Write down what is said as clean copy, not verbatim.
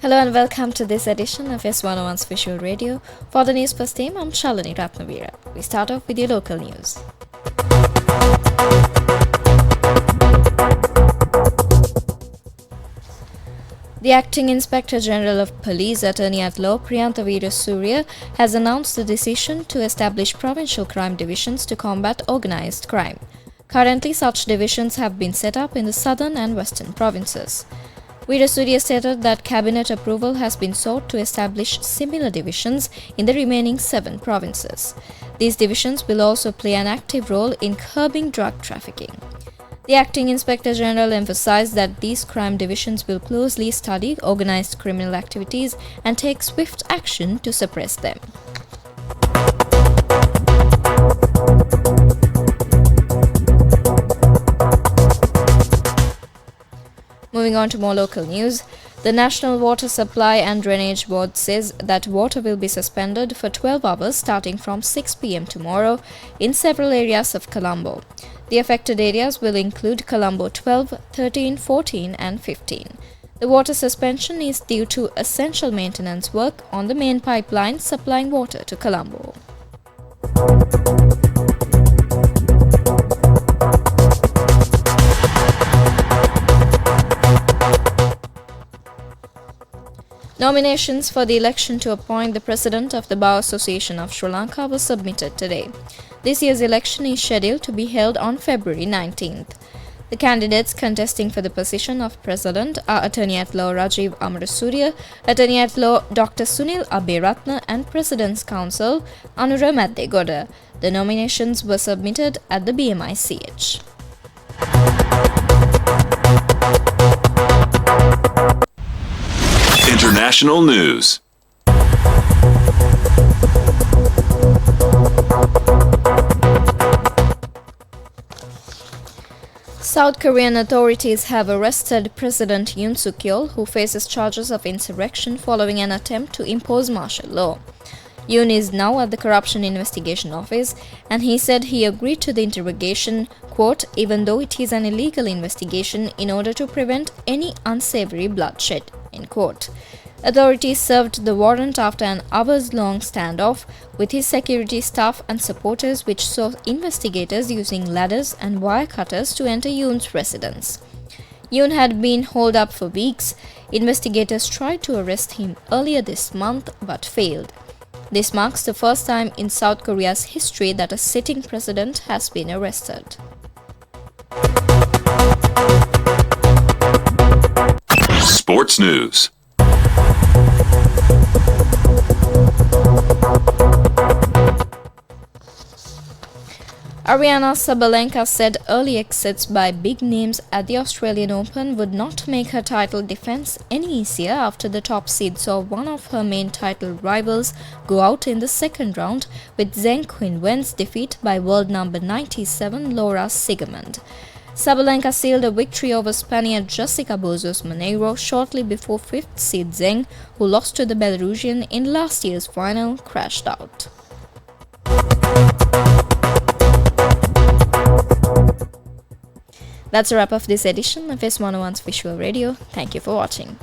Hello and welcome to this edition of S101's Visual Radio. For the news first team, I'm Shalini Ratnavira. We start off with your local news. The Acting Inspector General of Police, Attorney at Law Priyantha Surya, has announced the decision to establish provincial crime divisions to combat organized crime. Currently, such divisions have been set up in the southern and western provinces. Surya stated that cabinet approval has been sought to establish similar divisions in the remaining 7 provinces. These divisions will also play an active role in curbing drug trafficking. The Acting Inspector General emphasized that these crime divisions will closely study organized criminal activities and take swift action to suppress them. Moving on to more local news, the National Water Supply and Drainage Board says that water will be suspended for 12 hours starting from 6 p.m. tomorrow in several areas of Colombo. The affected areas will include Colombo 12, 13, 14 and 15. The water suspension is due to essential maintenance work on the main pipeline supplying water to Colombo. Nominations for the election to appoint the President of the Bar Association of Sri Lanka were submitted today. This year's election is scheduled to be held on February 19th. The candidates contesting for the position of President are Attorney at Law Rajiv Amarasuriya, Attorney at Law Dr. Sunil Aberatna and President's Counsel Anura Maddegoda. The nominations were submitted at the BMICH. International news. South Korean authorities have arrested President Yoon Suk-yeol, who faces charges of insurrection following an attempt to impose martial law. Yoon is now at the Corruption Investigation Office, and he said he agreed to the interrogation, quote, even though it is an illegal investigation in order to prevent any unsavory bloodshed, end quote. Authorities served the warrant after an hours-long standoff with his security staff and supporters, which saw investigators using ladders and wire cutters to enter Yoon's residence. Yoon had been holed up for weeks. Investigators tried to arrest him earlier this month but failed. This marks the first time in South Korea's history that a sitting president has been arrested. Sports news. Aryna Sabalenka said early exits by big names at the Australian Open would not make her title defense any easier after the top seed saw one of her main title rivals go out in the second round with Zheng Qinwen's defeat by world number 97 Laura Siegemund. Sabalenka sealed a victory over Spaniard Jessica Bozos Monteiro shortly before 5th seed Zheng, who lost to the Belarusian in last year's final, crashed out. That's a wrap of this edition of S101's Visual Radio. Thank you for watching.